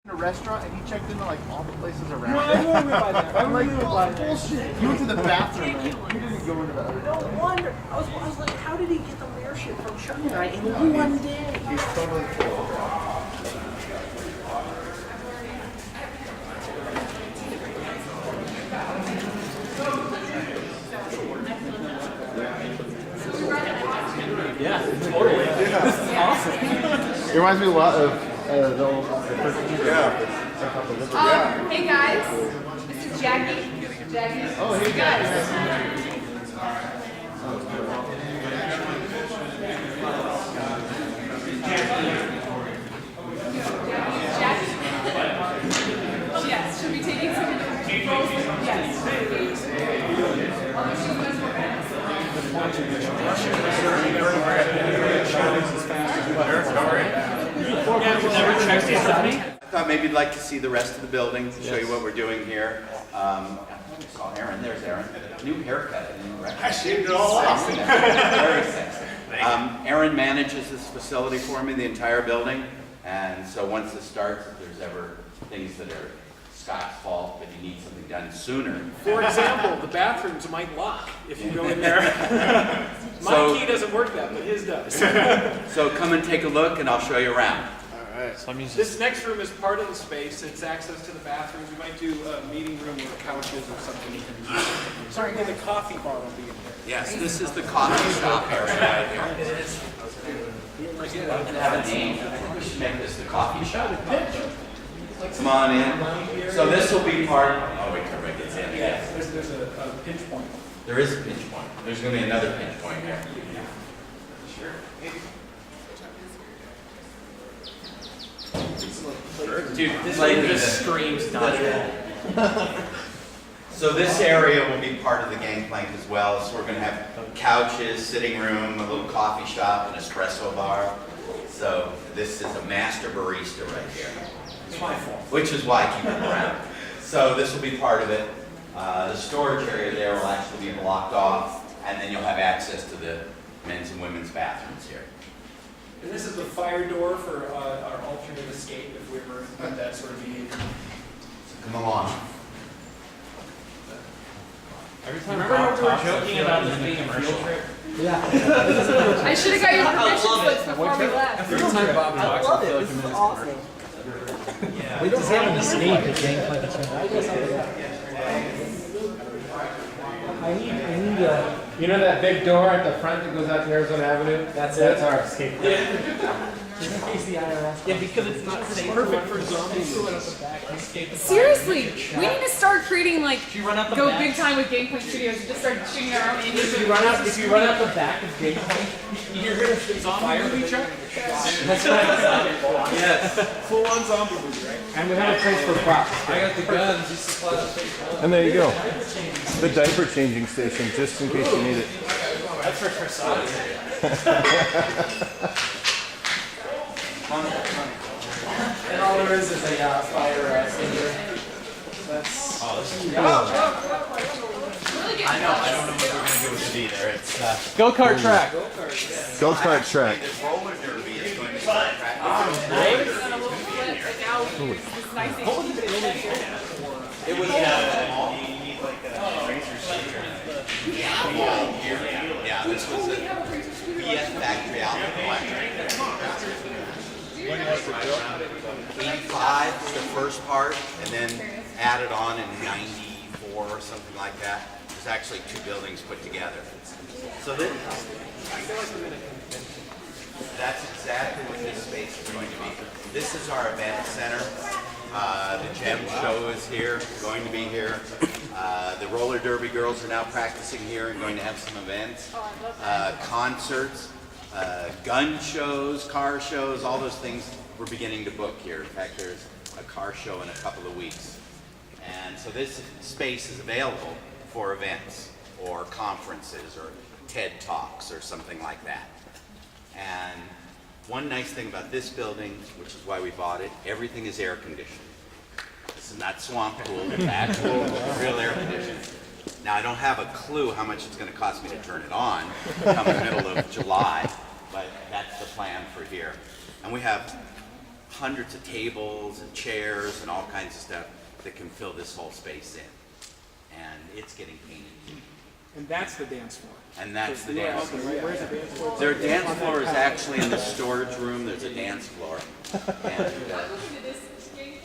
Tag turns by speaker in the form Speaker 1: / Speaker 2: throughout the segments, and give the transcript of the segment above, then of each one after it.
Speaker 1: A restaurant and he checked into like all the places around.
Speaker 2: No, I won't by that.
Speaker 1: I'm like, oh, bullshit. He went to the bathroom. He didn't go into the other.
Speaker 2: No wonder. I was like, how did he get the mayorship from Shanghai in one day?
Speaker 1: He's totally full.
Speaker 2: Yeah, totally. Yeah. This is awesome.
Speaker 1: It reminds me a lot of the old first
Speaker 3: Hey guys, this is Jackie.
Speaker 1: Oh, hey guys.
Speaker 3: Jackie? Yes, she'll be taking some of the roles. Yes.
Speaker 4: I thought maybe you'd like to see the rest of the building, show you what we're doing here. I saw Aaron, there's Aaron. New haircut. I shaved it all off. Very sexy. Aaron manages this facility for me, the entire building. And so once this starts, if there's ever things that are Scott's fault, but you need something done sooner.
Speaker 2: For example, the bathrooms might lock if you go in there. My key doesn't work that, but his does.
Speaker 4: So come and take a look and I'll show you around.
Speaker 2: This next room is part of the space. It's access to the bathrooms. We might do a meeting room with couches or something. Sorry, the coffee bar will be in there.
Speaker 4: Yes, this is the coffee shop area right here. It is. Doesn't have a name. We should make this the coffee shop. Come on in. So this will be part. Oh wait, everybody gets in.
Speaker 2: Yes, there's a pinch point.
Speaker 4: There is a pinch point. There's going to be another pinch point here. Sure. Dude, this
Speaker 2: screams dodgeball.
Speaker 4: So this area will be part of the Gangplank as well. So we're going to have couches, sitting room, a little coffee shop, an espresso bar. So this is a master barista right here.
Speaker 2: It's my fault.
Speaker 4: Which is why I keep it around. So this will be part of it. The storage area there will actually be blocked off, and then you'll have access to the men's and women's bathrooms here.
Speaker 2: And this is the fire door for our alternate escape if we ever had that sort of behavior.
Speaker 4: So come along.
Speaker 5: Every time Bob talks, joking about this being a field trip.
Speaker 3: I should have got your permission slips before we left.
Speaker 5: Every time Bob talks, I feel like I'm in this commercial.
Speaker 6: We just have an escape at Gangplank Tucson. I need
Speaker 5: You know that big door at the front that goes out to Arizona Avenue? That's our escape.
Speaker 6: just in case the IRS.
Speaker 5: Yeah, because it's not safe.
Speaker 2: Perfect for zombies.
Speaker 3: Seriously, we need to start creating like
Speaker 5: run out the
Speaker 3: go
Speaker 5: back.
Speaker 3: big time with Gangplank Studios and just start shooting our own indie
Speaker 5: If you run out the back of Gangplank, you're gonna
Speaker 2: Zombie movie truck?
Speaker 5: That's right. Yes.
Speaker 2: Full on zombie movie, right?
Speaker 5: And we have a place for props. I got the guns. You supply the place.
Speaker 1: And there you go. The diaper changing station, just in case you need it.
Speaker 2: That's for Prasad.
Speaker 6: And all there is a fire extinguisher. That's.
Speaker 5: Oh, this is cool.
Speaker 3: Really good.
Speaker 5: I know. I don't know what we're gonna do with the D there. It's go-kart track.
Speaker 1: Go-kart track.
Speaker 4: The roller derby is going to be track. It was you need like a razor shooter. Yeah, this was a BS factory outlet. 85 was the first part, and then added on in 94 or something like that. There's actually two buildings put together. So that's exactly what this space is going to be. This is our event center. The gem show is here, going to be here. The roller derby girls are now practicing here and going to have some events. Concerts, gun shows, car shows, all those things we're beginning to book here. In fact, there's a car show in a couple of weeks. And so this space is available for events or conferences or TED Talks or something like that. And one nice thing about this building, which is why we bought it, everything is air conditioned. This is not swamp pool, it's actual real air conditioning. Now I don't have a clue how much it's going to cost me to turn it on come the middle of July, but that's the plan for here. And we have hundreds of tables and chairs and all kinds of stuff that can fill this whole space in. And it's getting painted.
Speaker 2: And that's the dance floor.
Speaker 4: And that's the dance floor.
Speaker 2: Where's the dance floor?
Speaker 4: Their dance floor is actually in the storage room. There's a dance floor. And,
Speaker 3: I'm looking at this Gangplank.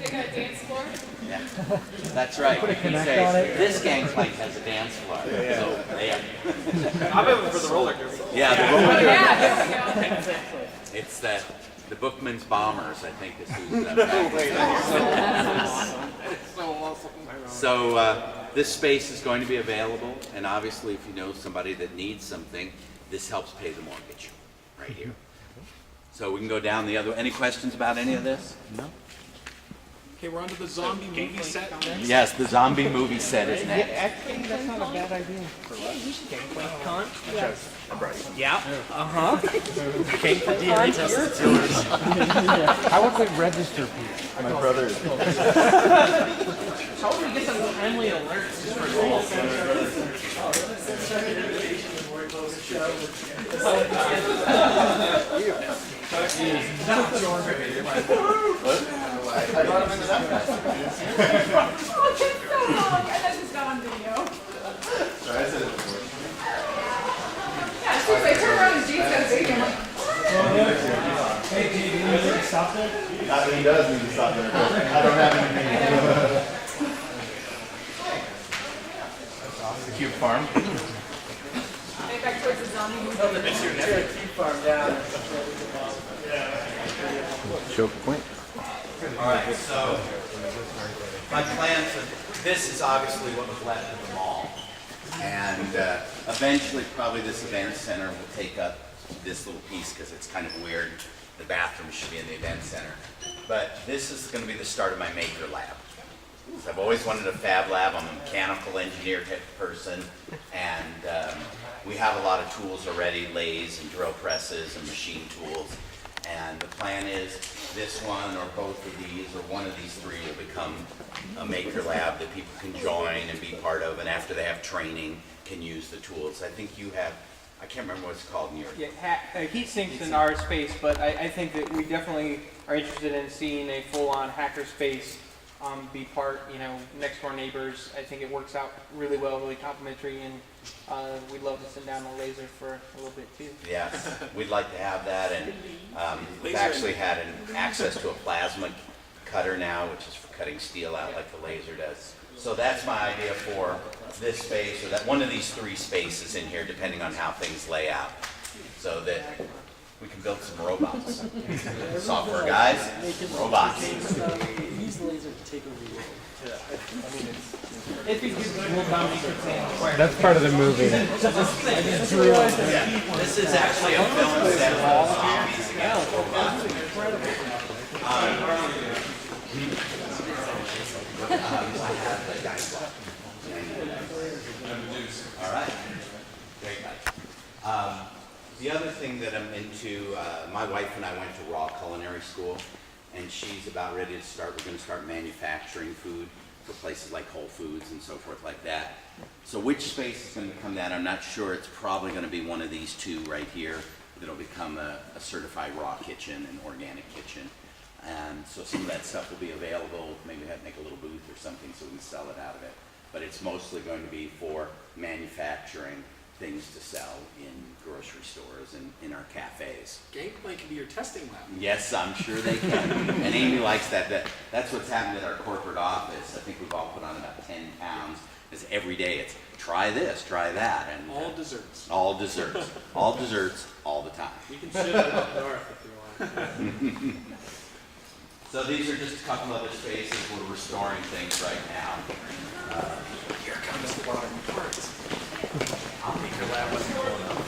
Speaker 3: They got a dance floor.
Speaker 4: yeah, that's right. He says, this Gangplank has a dance floor. So, yeah.
Speaker 2: I'm in for the roller derby.
Speaker 4: Yeah, the roller derby.
Speaker 3: Yeah, there we go.
Speaker 4: It's the Bookmans Bombers, I think is who's So this space is going to be available, and obviously if you know somebody that needs something, this helps pay the mortgage right here. So we can go down the other. Any questions about any of this? No.
Speaker 2: Okay, we're on to the zombie movie set next.
Speaker 4: Yes, the zombie movie set is next.
Speaker 6: Actually, that's not a bad idea. How would we register people?
Speaker 1: My brother.
Speaker 6: How would we get some timely alerts just for
Speaker 3: Oh, it's so long. I thought this got on video.
Speaker 1: Sorry, I said it before.
Speaker 3: Yeah, as soon as I turn around and James got a baby, I'm like,
Speaker 7: Hey, do you need to stop there?
Speaker 1: He does need to stop there, but I don't have anything. The cute farm.
Speaker 3: hey, back towards the zombie movie.
Speaker 1: Choke point.
Speaker 4: All right, so my plan for this is obviously what was left of the mall. And eventually probably this event center will take up this little piece because it's kind of weird. The bathroom should be in the event center. But this is going to be the start of my maker lab. So I've always wanted a fab lab. I'm a mechanical engineer type of person. And we have a lot of tools already, lathes and drill presses and machine tools. And the plan is this one or both of these or one of these three will become a maker lab that people can join and be part of, and after they have training can use the tools. I think you have, I can't remember what it's called in your.
Speaker 6: Yeah, heat sinks in our space, but I think that we definitely are interested in seeing a full-on hacker space be part, next to our neighbors. I think it works out really well, really complimentary, and we'd love to send down a laser for a little bit too.
Speaker 4: Yes, we'd like to have that, and we've actually had access to a plasma cutter now, which is for cutting steel out like the laser does. So that's my idea for this space, or that one of these three spaces in here, depending on how things lay out, so that we can build some robots. Software guys, robots.
Speaker 6: Use the laser to take over your. If you will that's part of the movie.
Speaker 4: This is actually a film set of zombies against robots. All right. Great guys. The other thing that I'm into, my wife and I went to Raw Culinary School, and she's about ready to start. We're going to start manufacturing food for places like Whole Foods and so forth like that. So which space is going to become that? I'm not sure. It's probably going to be one of these two right here that'll become a certified raw kitchen and organic kitchen. And so some of that stuff will be available. Maybe we have to make a little booth or something so we can sell it out of it. But it's mostly going to be for manufacturing things to sell in grocery stores and in our cafes.
Speaker 2: Gangplank can be your testing lab.
Speaker 4: Yes, I'm sure they can. And Amy likes that. That's what's happened at our corporate office. I think we've all put on about 10 pounds. Is every day it's try this, try that. And
Speaker 2: All desserts.
Speaker 4: All desserts. All desserts all the time.
Speaker 2: You can ship it up north if you want.
Speaker 4: So these are just a couple other spaces. We're restoring things right now.
Speaker 2: Here comes the bottom parts.
Speaker 4: I'll make your lab wasn't cool enough.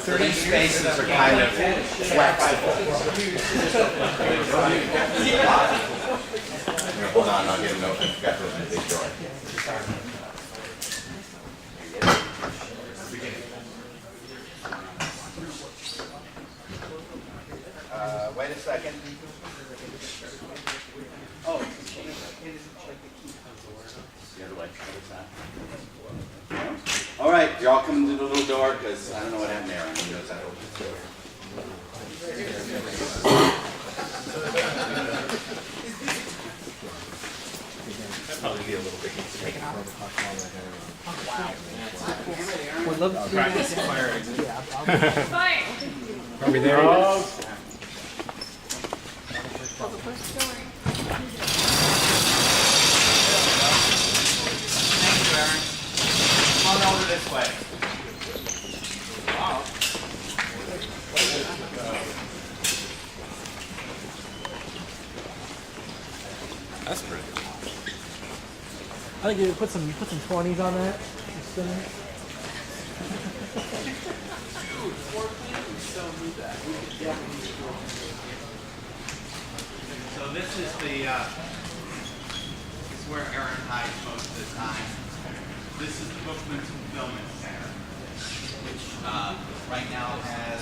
Speaker 4: So these spaces are kind of flexible. Hold on, I'll get a note. I forgot to open the big door. Wait a second. Oh, it's changed. The other way. All right, y'all come to the little door because I don't know what happened there. I know that opens the door.
Speaker 6: Would love to see that.
Speaker 3: Fine.
Speaker 5: Are we there?
Speaker 3: Well, the first story.
Speaker 4: Thank you, Aaron. Come on over this way. Wow.
Speaker 1: That's pretty.
Speaker 7: I think you put some 20s on that. Just spinning.
Speaker 4: So this is where Aaron hides most of the time. This is the Bookmans Entertainment Center, which right now has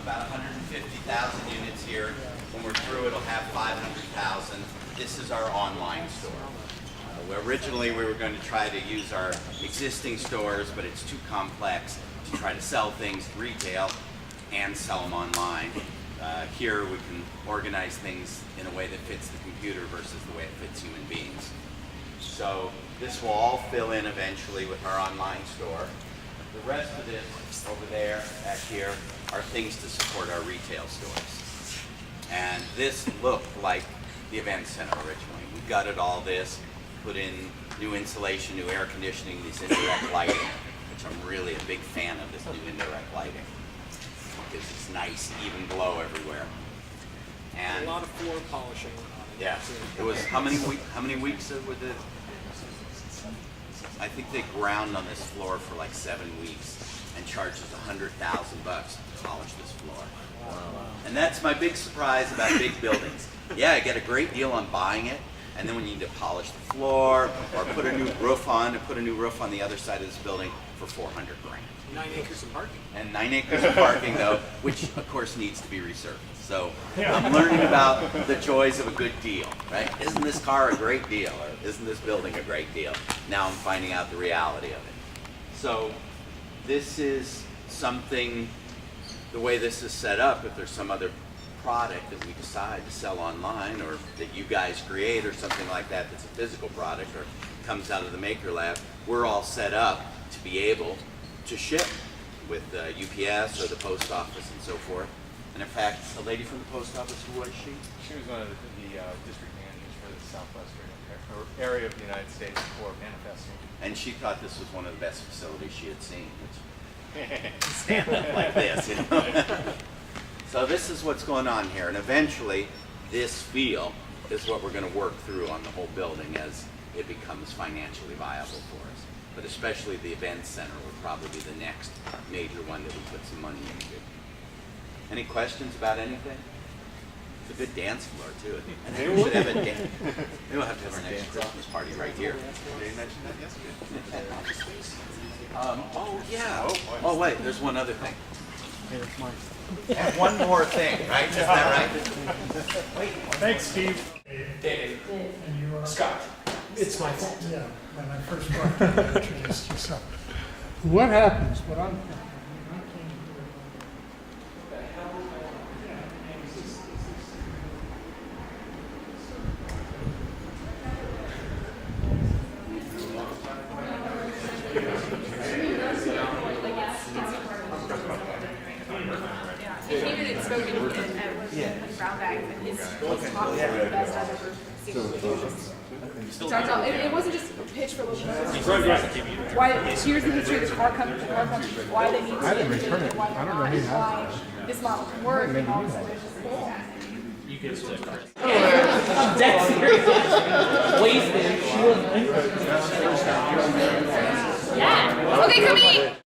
Speaker 4: about 150,000 units here. When we're through, it'll have 500,000. This is our online store. Originally, we were going to try to use our existing stores, but it's too complex to try to sell things retail and sell them online. Here, we can organize things in a way that fits the computer versus the way it fits human beings. So this will all fill in eventually with our online store. The rest of this over there, back here, are things to support our retail stores. And this looked like the event center originally. We gutted all this, put in new insulation, new air conditioning, these indirect lighting, which I'm really a big fan of, this new indirect lighting. Because it's nice, even glow everywhere. And
Speaker 2: A lot of floor polishing.
Speaker 4: yeah, it was how many weeks with it? I think they ground on this floor for like 7 weeks and charged us $100,000 to polish this floor. And that's my big surprise about big buildings. Yeah, I get a great deal on buying it, and then when you need to polish the floor or put a new roof on, the other side of this building for $400 grand.
Speaker 2: 9 acres of parking.
Speaker 4: And 9 acres of parking though, which of course needs to be resurfaced. So I'm learning about the joys of a good deal, right? Isn't this car a great deal? Or isn't this building a great deal? Now I'm finding out the reality of it. So this is something, the way this is set up, if there's some other product that we decide to sell online or that you guys create or something like that that's a physical product or comes out of the Maker Lab, we're all set up to be able to ship with UPS or the post office and so forth. And in fact, a lady from the post office, who was she?
Speaker 1: She was one of the district managers for the southwestern area of the United States for manifesting.
Speaker 4: And she thought this was one of the best facilities she had seen, which stand up like this, you know. So this is what's going on here, and eventually this feel is what we're going to work through on the whole building as it becomes financially viable for us. But especially the event center will probably be the next major one that we put some money into. Any questions about anything? It's a good dance floor too. I think we should have a dance. Maybe we'll have to have our next Christmas party right here. Did you mention that yesterday? Oh yeah. Oh wait, there's one other thing. And one more thing, right? Is that right? Wait.
Speaker 7: Thanks, Steve.
Speaker 2: Dave.
Speaker 7: And you are
Speaker 2: Scott. It's my fault.
Speaker 7: Yeah, when I first walked in, you introduced yourself. What happens? What I'm
Speaker 3: He came in and spoke in brown bags, and his talk was one of the best I've ever seen. It wasn't just pitch for local. Why? Here's the history of the car company, why they need to. I didn't return it. I don't know why this model can work, and all of a sudden it's just cool.
Speaker 6: You can still. I'm dead serious. Wasted.
Speaker 3: Yeah. Okay, come eat.